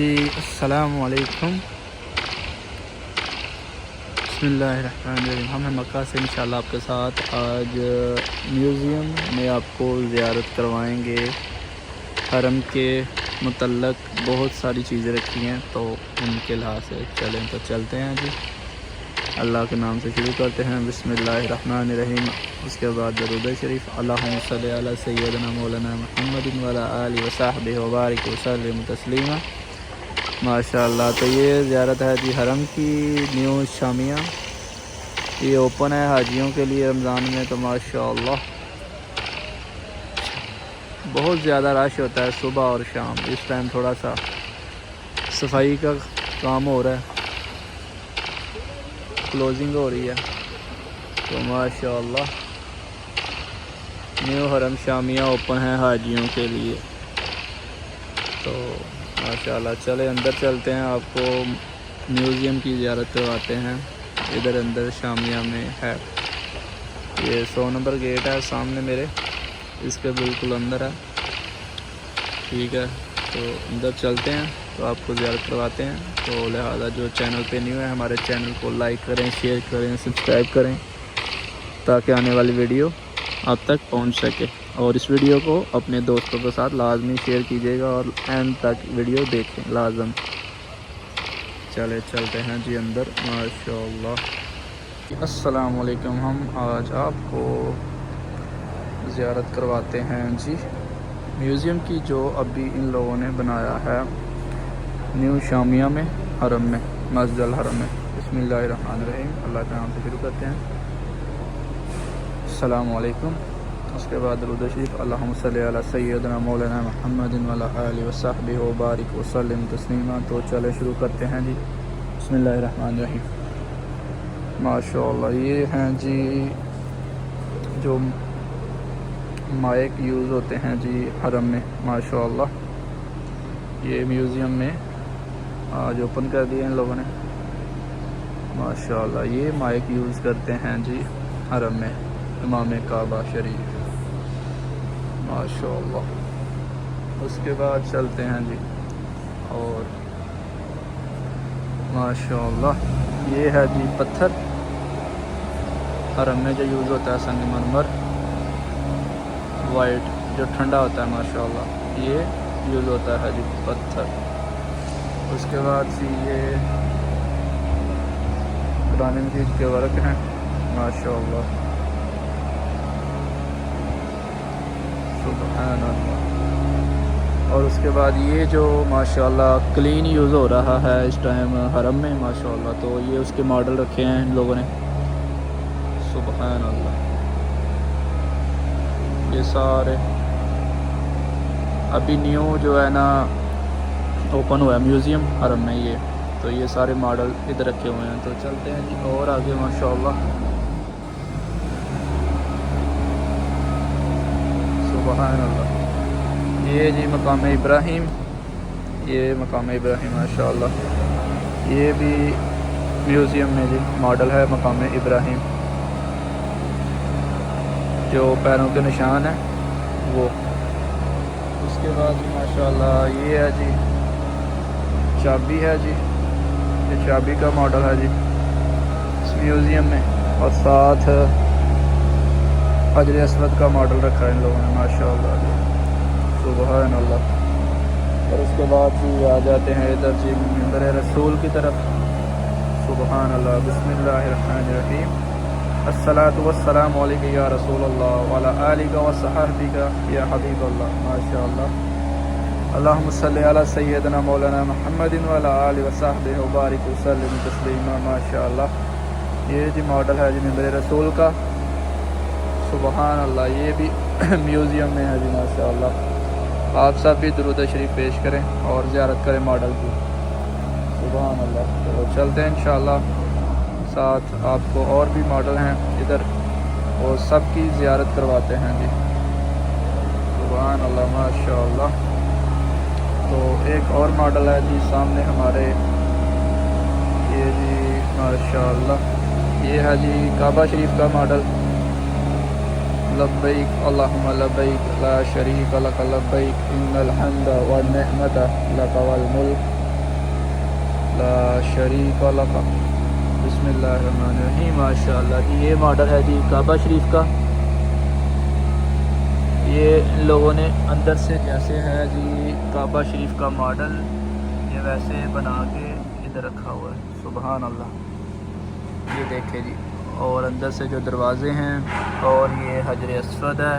جی السلام علیکم، بسم اللہ الرحمن الرحیم۔ ہم ہیں مکہ سے انشاءاللہ آپ کے ساتھ آج میوزیم میں آپ کو زیارت کروائیں گے۔ حرم کے متعلق بہت ساری چیزیں رکھی ہیں تو ان کے لحاظ سے چلتے ہیں جی۔ اللہ کے نام سے شروع کرتے ہیں، بسم اللہ الرحمن الرحیم۔ اس کے بعد درود شریف، اللہم صلی علی سیدنا مولانا محمد وعلی آلہ وصحبہ وبارک وسلم تسلیما۔ ماشاءاللہ، تو یہ زیارت ہے جی حرم کی نیو شامیہ، یہ اوپن ہے حاجیوں کے لیے رمضان میں۔ تو ماشاءاللہ بہت زیادہ رش ہوتا ہے صبح اور شام۔ اس ٹائم تھوڑا سا صفائی کا کام ہو رہا ہے، کلوزنگ ہو رہی ہے۔ تو ماشاءاللہ نیو حرم شامیہ اوپن ہے حاجیوں کے لیے۔ تو ماشاءاللہ چلے اندر چلتے ہیں، آپ کو میوزیم کی زیارت کرواتے ہیں۔ ادھر اندر شامیہ میں ہے، یہ 100 نمبر گیٹ ہے سامنے میرے، اس کے بالکل اندر ہے، ٹھیک ہے۔ تو اندر چلتے ہیں تو آپ کو زیارت کرواتے ہیں۔ تو لہٰذا جو چینل پہ نیو ہے ہمارے چینل کو لائک کریں، شیئر کریں، سبسکرائب کریں تاکہ آنے والی ویڈیو آپ تک پہنچ سکے، اور اس ویڈیو کو اپنے دوستوں کے ساتھ لازمی شیئر کیجیے گا اور اینڈ تک ویڈیو دیکھیں لازم۔ چلتے ہیں جی اندر، ماشاءاللہ۔ السلام علیکم، ہم آج آپ کو زیارت کرواتے ہیں جی میوزیم کی، جو ابھی ان لوگوں نے بنایا ہے نیو شامیہ میں حرم میں، مسجد الحرم میں۔ بسم اللہ الرحمن الرحیم، اللہ کے نام سے شروع کرتے ہیں، السلام علیکم۔ اس کے بعد درود شریف، اللہم صلی علی سیدنا مولانا محمد وعلی آلہ وصحبہ وبارک وسلم تسلیما۔ تو چلے شروع کرتے ہیں جی، بسم اللہ الرحمن الرحیم۔ ماشاءاللہ یہ ہیں جی جو مائک یوز ہوتے ہیں جی حرم میں، ماشاءاللہ یہ میوزیم میں آج اوپن کر دیے ان لوگوں نے۔ ماشاءاللہ یہ مائک یوز کرتے ہیں جی حرم میں، امام کعبہ شریف، ماشاءاللہ۔ اس کے بعد چلتے ہیں جی، اور ماشاءاللہ یہ ہے جی پتھر حرم میں جو یوز ہوتا ہے، سنگ مرمر وائٹ جو ٹھنڈا ہوتا ہے، ماشاءاللہ یہ یوز ہوتا ہے جی پتھر۔ اس کے بعد جی یہ قرآن مجید کے ورق ہیں، ماشاءاللہ، سبحان اللہ۔ اور اس کے بعد یہ جو ماشاءاللہ کلین یوز ہو رہا ہے اس ٹائم حرم میں، ماشاءاللہ، تو یہ اس کے ماڈل رکھے ہیں ان لوگوں نے، سبحان اللہ۔ یہ سارے ابھی نیو جو ہے نا اوپن ہوا ہے میوزیم حرم میں یہ، تو یہ سارے ماڈل ادھر رکھے ہوئے ہیں۔ تو چلتے ہیں جی اور آگے، ماشاءاللہ، سبحان اللہ۔ یہ جی مقام ابراہیم، یہ مقام ابراہیم، ماشاءاللہ یہ بھی میوزیم میں جی ماڈل ہے مقام ابراہیم، جو پیروں کے نشان ہیں وہ۔ اس کے بعد جی ماشاءاللہ یہ ہے جی چابی ہے جی، یہ چابی کا ماڈل ہے جی اس میوزیم میں، اور ساتھ حجر اسود کا ماڈل رکھا ہے ان لوگوں نے، ماشاءاللہ جی، سبحان اللہ۔ اور اس کے بعد جی آ جاتے ہیں ادھر جی منبر رسول کی طرف، سبحان اللہ، بسم اللہ الرحمن الرحیم، الصلاۃ والسلام علیک یا رسول اللہ وعلی آلک وصحبک یا حبیب اللہ، ماشاءاللہ۔ اللہم صلی علی سیدنا مولانا محمد وعلی آلہ وصحبہ وبارک وسلم تسلیما، ماشاءاللہ۔ یہ جی ماڈل ہے جی منبر رسول کا، سبحان اللہ، یہ بھی میوزیم میں ہے جی، ماشاءاللہ۔ آپ سب بھی درود شریف پیش کریں اور زیارت کریں ماڈل کی، سبحان اللہ۔ تو چلتے ہیں انشاءاللہ، ساتھ آپ کو اور بھی ماڈل ہیں ادھر، اور سب کی زیارت کرواتے ہیں جی، سبحان اللہ، ماشاءاللہ۔ تو ایک اور ماڈل ہے جی سامنے ہمارے، یہ جی ماشاءاللہ یہ ہے جی کعبہ شریف کا ماڈل، لبیک اللہم لبیک لا شریک لک لبیک ان الحمد والنعمت لک والملک شریک لک بسم اللہ الرحمن الرحیم ماشاءاللہ جی یہ ماڈل ہے جی کعبہ شریف کا یہ ان لوگوں نے اندر سے جیسے ہے جی کعبہ شریف کا ماڈل یہ ویسے بنا کے ادھر رکھا ہوا ہے سبحان اللہ یہ دیکھیں جی اور اندر سے جو دروازے ہیں اور یہ حجر اسود ہے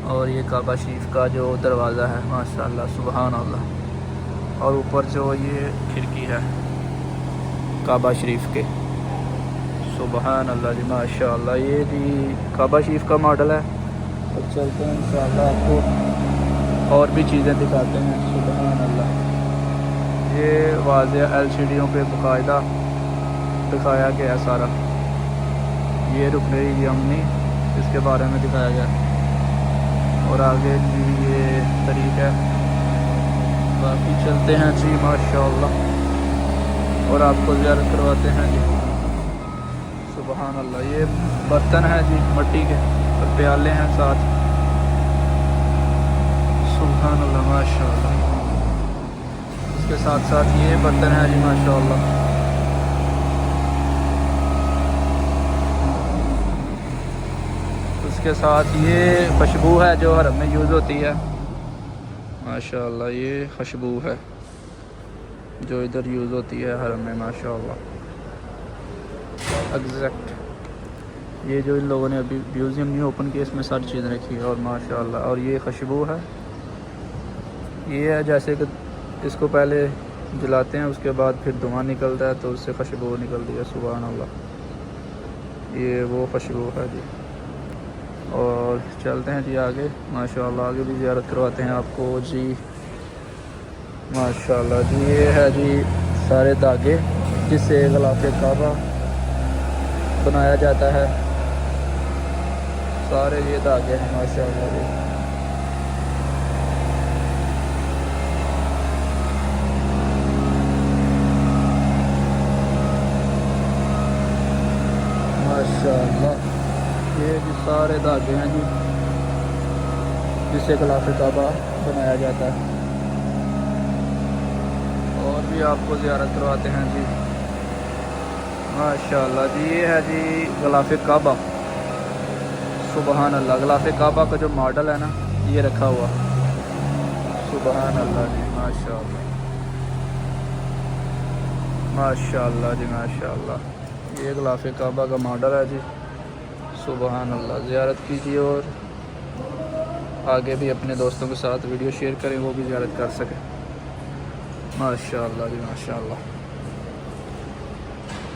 اور یہ کعبہ شریف کا جو دروازہ ہے ماشاءاللہ سبحان اللہ اور اوپر جو یہ کھڑکی ہے کعبہ شریف کے سبحان اللہ جی ماشاءاللہ یہ جی کعبہ شریف کا ماڈل ہے اور چلتے ہیں انشاءاللہ آپ کو اور بھی چیزیں دکھاتے ہیں سبحان اللہ یہ واضح LCD پہ باقاعدہ دکھایا گیا ہے سارا یہ رکن یمنی اس کے بارے میں دکھایا گیا اور آگے جی یہ طریق ہے باقی چلتے ہیں جی ماشاءاللہ اور آپ کو زیارت کرواتے ہیں جی سبحان اللہ یہ برتن ہیں جی مٹی کے اور پیالے ہیں ساتھ سبحان اللہ ماشاءاللہ اس کے ساتھ ساتھ یہ برتن ہیں جی ماشاءاللہ اس کے ساتھ یہ خوشبو ہے جو حرم میں یوز ہوتی ہے ماشاءاللہ یہ خوشبو ہے جو ادھر یوز ہوتی ہے حرم میں ماشاءاللہ ایگزیکٹ یہ جو ان لوگوں نے ابھی میوزیم نہیں اوپن کیا اس میں ساری چیزیں رکھی ہے اور ماشاءاللہ اور یہ خوشبو ہے یہ ہے جیسے کہ اس کو پہلے جلاتے ہیں اس کے بعد پھر دھواں نکلتا ہے تو اس سے خوشبو نکلتی ہے سبحان اللہ یہ وہ خوشبو ہے جی اور چلتے ہیں جی آگے ماشاءاللہ آگے بھی زیارت کرواتے ہیں آپ کو جی ماشاءاللہ جی یہ ہے جی سارے دھاگے جس سے غلاف کعبہ بنایا جاتا ہے سارے یہ دھاگے ہیں ماشاءاللہ جی ماشاءاللہ یہ جی سارے دھاگے ہیں جی جس سے غلاف کعبہ بنایا جاتا ہے اور بھی آپ کو زیارت کرواتے ہیں جی ماشاءاللہ جی یہ ہے جی غلاف کعبہ سبحان اللہ غلاف کعبہ کا جو ماڈل ہے نا یہ رکھا ہوا سبحان اللہ جی ماشاءاللہ ماشاءاللہ جی ماشاءاللہ یہ غلاف کعبہ کا ماڈل ہے جی سبحان اللہ زیارت کیجیے اور آگے بھی اپنے دوستوں کے ساتھ ویڈیو شیئر کریں وہ بھی زیارت کر سکیں ماشاءاللہ جی ماشاءاللہ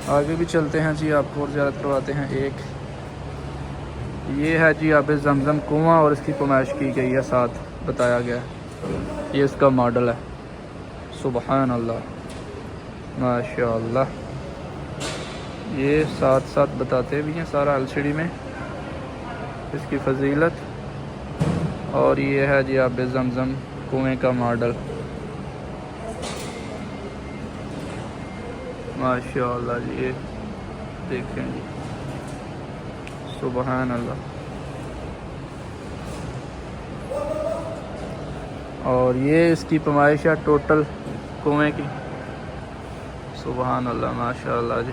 آگے بھی چلتے ہیں جی آپ کو اور زیارت کرواتے ہیں ایک یہ ہے جی آب زمزم کنواں اور اس کی پیمائش کی گئی ہے ساتھ بتایا گیا یہ اس کا ماڈل ہے سبحان اللہ ماشاءاللہ یہ ساتھ ساتھ بتاتے بھی ہیں سارا LCD میں اس کی فضیلت اور یہ ہے جی آب زمزم کنویں کا ماڈل ماشاءاللہ جی یہ دیکھیں جی سبحان اللہ اور یہ اس کی پیمائش ہے ٹوٹل کنویں کی سبحان اللہ ماشاءاللہ جی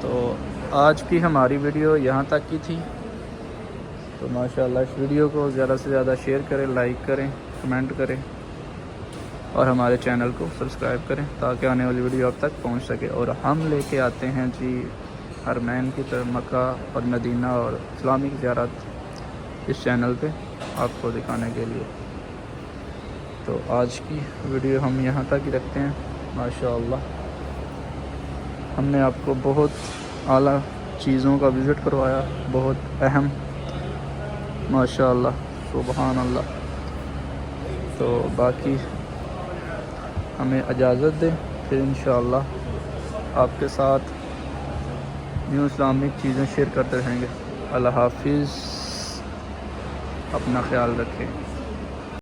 تو آج کی ہماری ویڈیو یہاں تک کی تھی تو ماشاءاللہ اس ویڈیو کو زیادہ سے زیادہ شیئر کریں لائک کریں کمنٹ کریں اور ہمارے چینل کو سبسکرائب کریں تاکہ آنے والی ویڈیو آپ تک پہنچ سکے اور ہم لے کے آتے ہیں جی حرمین کی طرف مکہ اور مدینہ اور اسلامک زیارت اس چینل پہ آپ کو دکھانے کے لیے تو آج کی ویڈیو ہم یہاں تک ہی رکھتے ہیں ماشاءاللہ ہم نے آپ کو بہت اعلیٰ چیزوں کا وزٹ کروایا بہت اہم ماشاءاللہ سبحان اللہ تو باقی ہمیں اجازت دیں پھر انشاءاللہ آپ کے ساتھ نیو اسلامک چیزیں شیئر کرتے رہیں گے اللہ حافظ اپنا خیال رکھیں